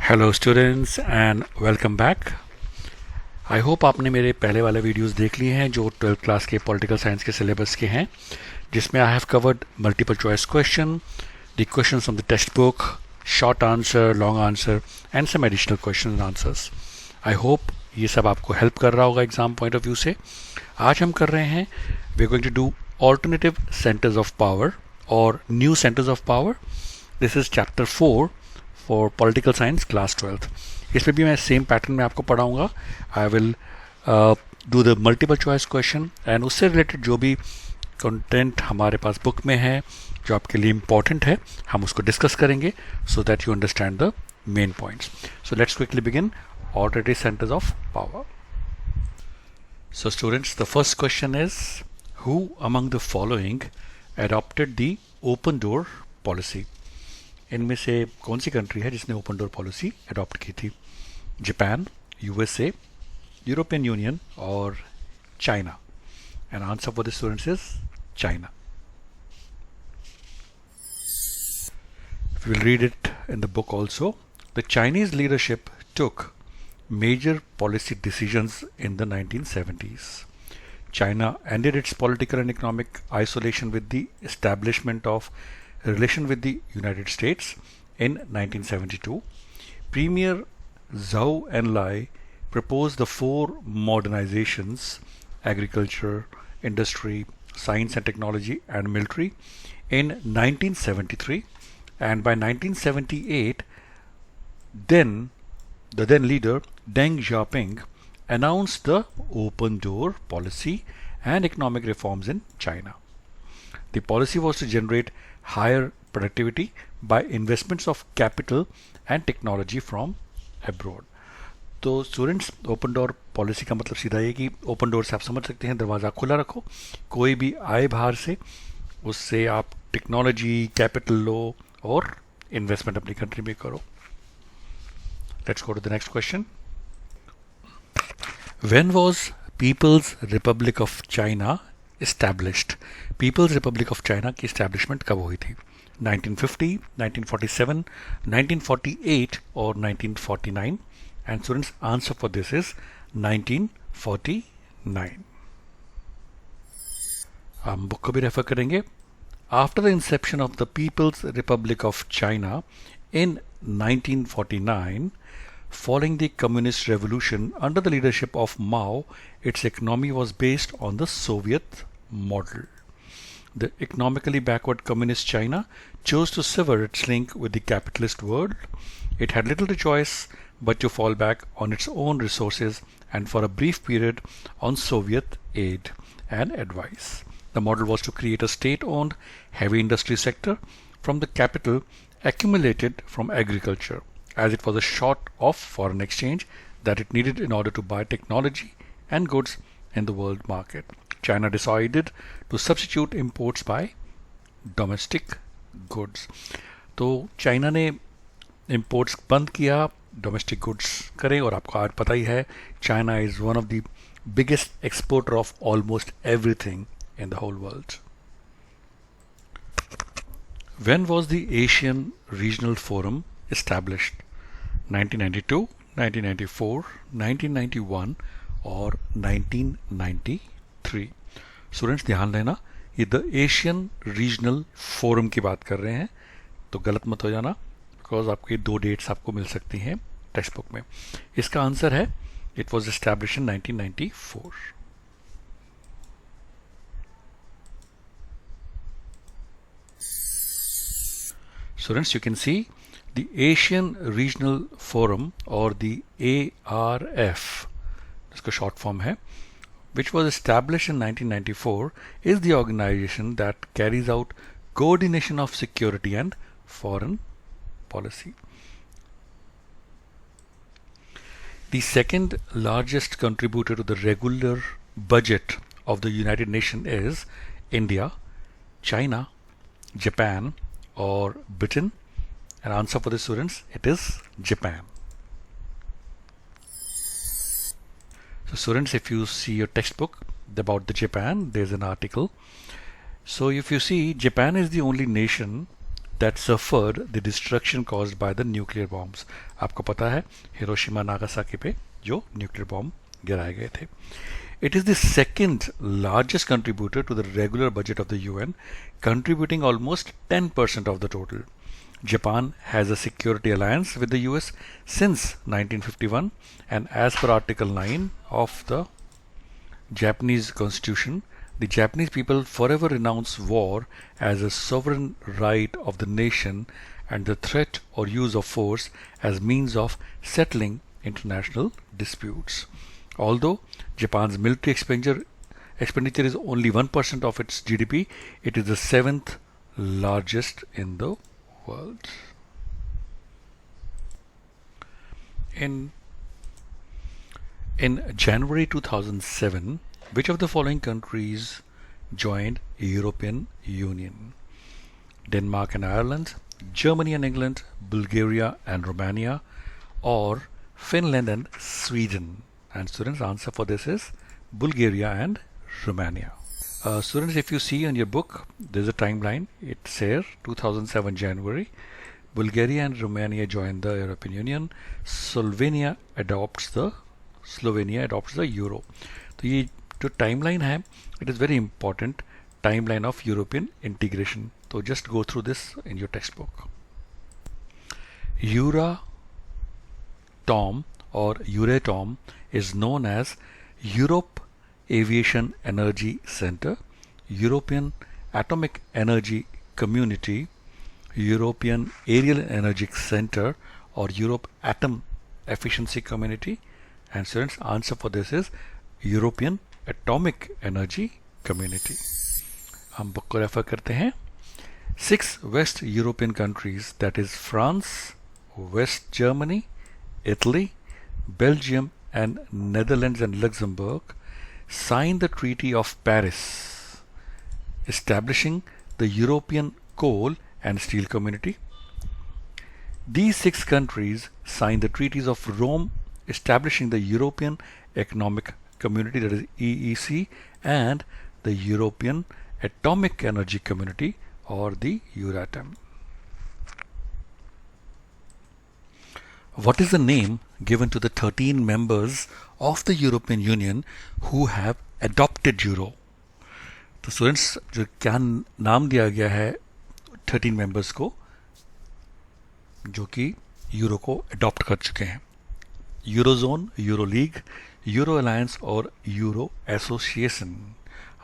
Hello students and welcome back. I hope आपने मेरे पहले वाले वीडियोस देख लिए हैं जो 12th क्लास के पॉलिटिकल साइंस के सिलेबस के हैं, जिसमें I have covered multiple choice question, the questions from the textbook, short answer, long answer and some additional question and answers. I hope ये सब आपको हेल्प कर रहा होगा एग्जाम पॉइंट ऑफ व्यू से। आज हम कर रहे हैं, we are going to do alternative centres of power और new centres of power. This is chapter 4 for political science class 12th। इसमें भी मैं सेम पैटर्न में आपको पढ़ाऊंगा। I will do the multiple choice question and उससे related जो भी कंटेंट हमारे पास बुक में है जो आपके लिए इम्पॉर्टेंट है, हम उसको डिस्कस करेंगे so that you understand the main points. So let's quickly begin alternative centres of power. So students, the first question is, who among the following adopted the open door policy? इनमें से कौन सी country है जिसने open door policy adopt की थी? Japan, USA, European union और China? And answer for the students is China. We will read it in the book also. The Chinese leadership took major policy decisions in the 1970s. China ended its political and economic isolation with the establishment of a relation with the United States in 1972. Premier Zhou Enlai proposed the four modernizations: agriculture, industry, science and technology, and military in 1973. And by 1978, the then leader Deng Xiaoping announced the open door policy and economic reforms in China. The policy was to generate higher productivity by investments of capital and technology from abroad. तो students, open door policy का मतलब सीधा ये कि open door से आप समझ सकते हैं दरवाज़ा खुला रखो, कोई भी आए बाहर से, उससे आप टेक्नोलॉजी, कैपिटल लो और इन्वेस्टमेंट अपनी कंट्री में करो। Let's go to the next question. When was People's Republic of China established? People's Republic of China की establishment कब हुई थी? 1950, 1947, 1948 और 1949? And students, answer for this is 1949. हम बुक को भी रेफर करेंगे। After the inception of the People's Republic of China in 1949, following the Communist Revolution under the leadership of Mao, its economy was based on the Soviet model. The economically backward Communist China chose to sever its link with the capitalist world. It had little choice but to fall back on its own resources and for a brief period on Soviet aid and advice. The model was to create a state-owned heavy industry sector from the capital accumulated from agriculture, as it was a short of foreign exchange that it needed in order to buy technology and goods in the world market. China decided to substitute imports by domestic goods. तो China ने imports बंद किया, domestic goods करें, और आपको आज पता ही है China is one of the biggest exporter of almost everything in the whole world. When was the Asian Regional Forum established? 1992, 1994, 1991 और 1993? स्टूडेंट्स ध्यान देना, ये द एशियन रीजनल फोरम की बात कर रहे हैं, तो गलत मत हो जाना, बिकॉज आपको ये दो डेट्स आपको मिल सकती हैं टेक्स्ट बुक में। इसका आंसर है it was establish in 1994. Students, you can see the Asian Regional Forum or the ARF, इसका short form है, which was established in 1994, is the organization that carries out coordination of security and foreign policy. The second largest contributor to the regular budget of the United Nations is India, China, Japan or Britain? And answer for the students, it is Japan. So students, if you see your textbook about the Japan, there's an article. So if you see, Japan is the only nation that suffered the destruction caused by the nuclear bombs. आपको पता है Hiroshima Nagasaki पे जो nuclear bomb गिराए गए थे. It is the second largest contributor to the regular budget of the UN, contributing almost 10% of the total. Japan has a security alliance with the US since 1951, and as per Article 9 of the Japanese Constitution, the Japanese people forever renounce war as a sovereign right of the nation and the threat or use of force as means of settling international disputes. Although Japan's military expenditure is only 1% of its GDP, it is the 7th largest in the world. In January 2007, which of the following countries joined European Union? Denmark and Ireland, Germany and England, Bulgaria and Romania, or Finland and Sweden? And students, answer for this is Bulgaria and Romania. Students, if you see on your book, there's a timeline. It's here, 2007 January. Bulgaria and Romania joined the European Union. Slovenia adopts the euro. तो ये जो timeline है, it is very important timeline of European integration. So just go through this in your textbook. Euratom or Euratom is known as Europe Aviation Energy Center, European Atomic Energy Community, European Aerial Energy Center, or Europe Atom Efficiency Community. And students, answer for this is European Atomic Energy Community. हम book को refer करते हैं. 6 West European countries, that is France, West Germany, Italy, Belgium and Netherlands and Luxembourg, signed the Treaty of Paris, establishing the European Coal and Steel Community. These 6 countries signed the treaties of Rome, establishing the European Economic Community, that is EEC, and the European Atomic Energy Community, or the Euratom. What is the name given to the 13 members of the European Union who have adopted euro? तो students, जो क्या नाम दिया गया है 13 members को जो कि यूरो को अडॉप्ट कर चुके हैं? Eurozone, euro league, euro alliance और यूरो एसोसिएशन.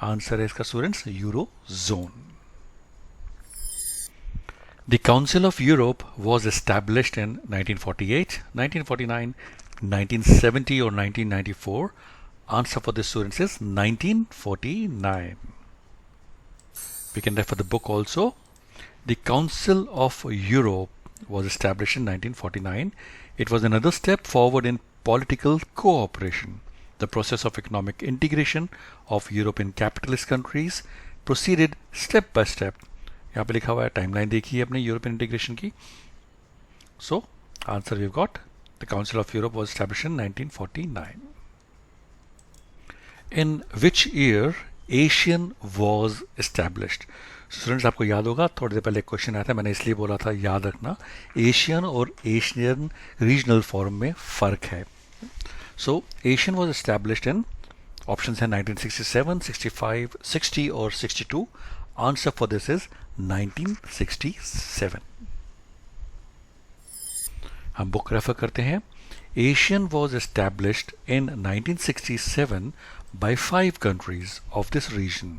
आंसर है इसका students euro zone. The Council of Europe was established in 1948, 1949, 1970 or 1994. Answer for this, students, is 1949. We can refer the book also. The Council of Europe was established in 1949. It was another step forward in political cooperation. The process of economic integration of European capitalist countries proceeded step by step. यहाँ पे लिखा हुआ है, timeline देखिए अपने European integration की. So answer we got the council of Europe was established in 1949. In which year ASEAN was established? Students, आपको याद होगा थोड़ी देर पहले एक क्वेश्चन आया था, मैंने इसलिए बोला था याद रखना, एशियन और एशियन रीजनल फॉरम में फ़र्क है. So ASEAN was established in, options हैं 1967, 65, 60 और 62. Answer for this is 1967. हम बुक रेफर करते हैं. Asian was established in 1967 by 5 countries of this region: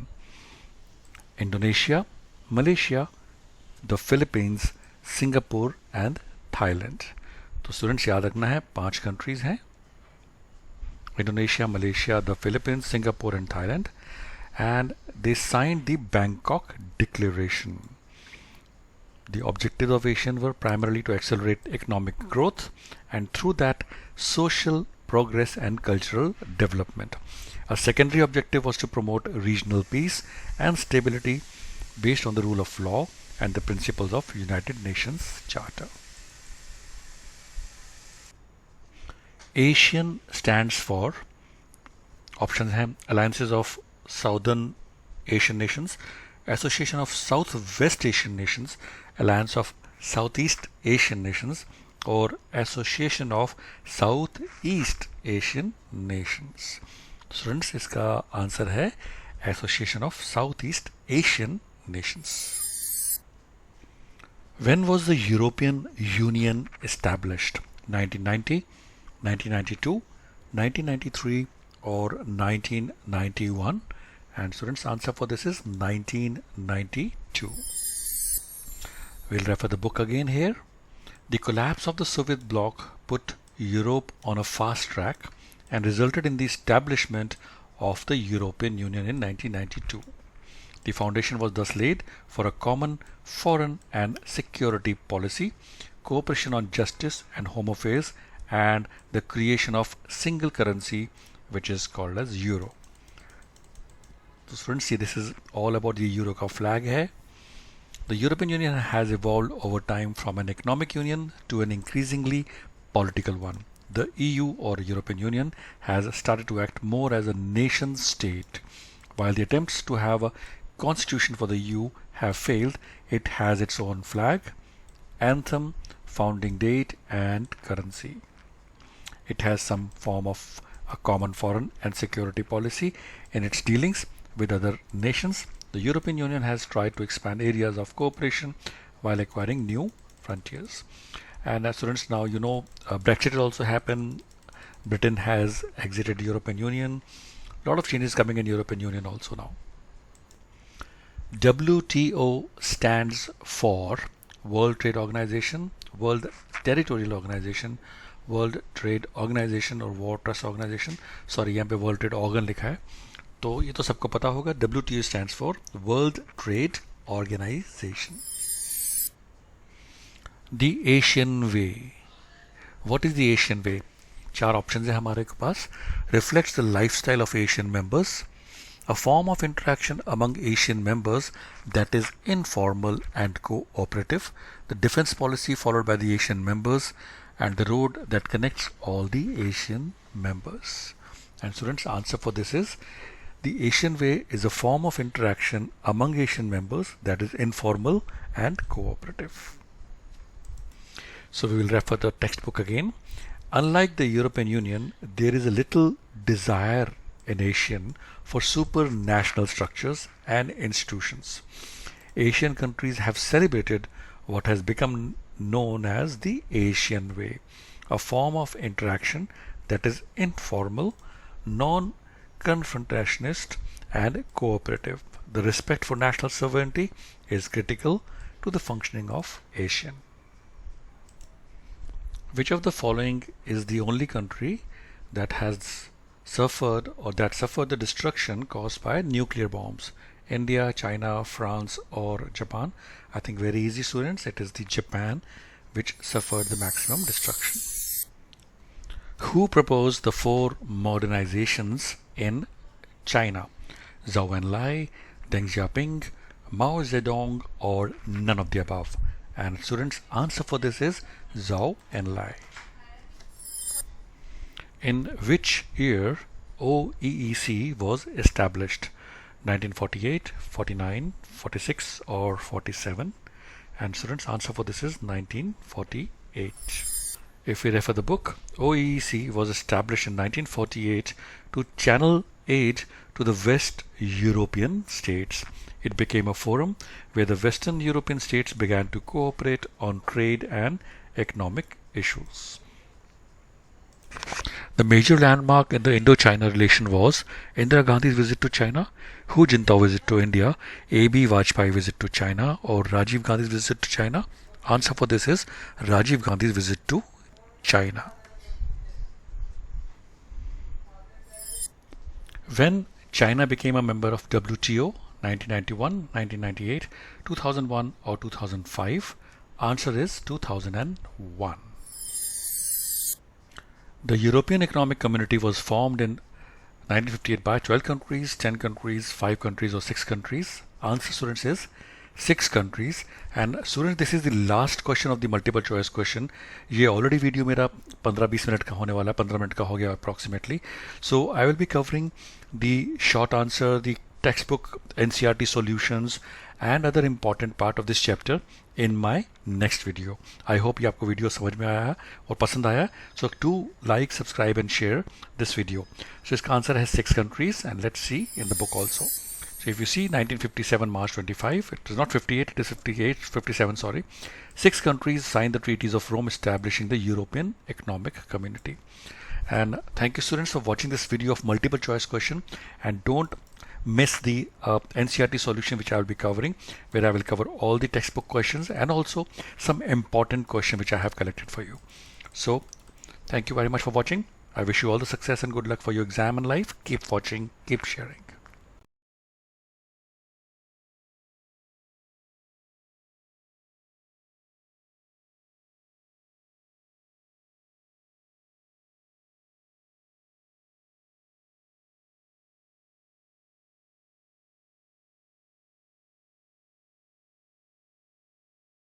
Indonesia, Malaysia, the Philippines, Singapore and Thailand. तो students याद रखना है 5 कंट्रीज हैं: Indonesia, Malaysia, the Philippines, Singapore and Thailand. And they signed the Bangkok Declaration. The objectives of ASEAN were primarily to accelerate economic growth and through that social progress and cultural development. A secondary objective was to promote regional peace and stability based on the rule of law and the principles of United Nations Charter. ASEAN stands for, options हैं, alliances of Southern Asian nations, Association of Southwest Asian Nations, Alliance of Southeast Asian Nations, or Association of Southeast Asian Nations? Students इसका answer है Association of Southeast Asian Nations. When was the European Union established? 1990, 1992, 1993 or 1991? And students, answer for this is 1992. We'll refer the book again here. The collapse of the Soviet bloc put Europe on a fast track and resulted in the establishment of the European Union in 1992. The foundation was thus laid for a common foreign and security policy, cooperation on justice and home affairs, and the creation of single currency, which is called as euro. So students, see, this is all about the euro का flag है. The European Union has evolved over time from an economic union to an increasingly political one. The EU or European Union has started to act more as a nation state. While the attempts to have a constitution for the EU have failed, it has its own flag, anthem, founding date, and currency. It has some form of a common foreign and security policy in its dealings with other nations. The European Union has tried to expand areas of cooperation while acquiring new frontiers. And as students, now you know Brexit will also happen. Britain has exited the European Union. A lot of changes coming in European Union also now. WTO stands for World Trade Organization, World Territorial Organization, World Trade Organization और War Trust Organization. Sorry, यहाँ पे World Trade Organ लिखा है, तो ये तो सबको पता होगा. WTO stands for World Trade Organization. The Asian Way. What is the Asian Way? चार ऑप्शंस है हमारे पास. Reflects the lifestyle of Asian members, a form of interaction among Asian members that is informal and cooperative, the defense policy followed by the Asian members, and the road that connects all the Asian members. And students, answer for this is the Asian Way is a form of interaction among Asian members that is informal and cooperative. So we will refer the textbook again. Unlike the European Union, there is a little desire in Asian for supranational structures and institutions. Asian countries have celebrated what has become known as the Asian Way, a form of interaction that is informal, non-confrontationist, and cooperative. The respect for national sovereignty is critical to the functioning of Asian. Which of the following is the only country that has suffered the destruction caused by nuclear bombs? India, China, France, or Japan? I think very easy, students. It is the Japan which suffered the maximum destruction. Who proposed the four modernizations in China? Zhou Enlai, Deng Xiaoping, Mao Zedong, or none of the above? And students, answer for this is Zhou Enlai. In which year OEEC was established? 1948, 49, 46, or 47? And students, answer for this is 1948. If we refer the book, OEEC was established in 1948 to channel aid to the West European states. It became a forum where the Western European states began to cooperate on trade and economic issues. The major landmark in the Indo-China relation was Indira Gandhi's visit to China, Hu Jintao visit to India, A.B. Vajpayee visit to China, or Rajiv Gandhi's visit to China. Answer for this is Rajiv Gandhi's visit to China. When China became a member of WTO, 1991, 1998, 2001, or 2005? Answer is 2001. The European Economic Community was formed in 1958 by 12 countries, 10 countries, 5 countries, or 6 countries. Answer, students, is 6 countries. And students, this is the last question of the multiple choice question. ये already video मेरा 15-20 minute का होने वाला है, 15 minute का हो गया approximately. So I will be covering the short answer, the textbook NCERT solutions and other important part of this chapter in my next video. I hope ये आपको वीडियो समझ में आया है और पसंद आया. So do like, subscribe and share this video. So इसका आंसर है 6 countries and let's see in the book also. So if you see 1957 March 25, it is not 58, it is 57 sorry. 6 countries signed the treaties of Rome establishing the European Economic Community. And thank you students for watching this video of multiple choice question, and don't miss the NCERT solution which I will be covering, where I will cover all the textbook questions and also some important questions which I have collected for you. So thank you very much for watching. I wish you all the success and good luck for your exam and life. Keep watching, keep sharing.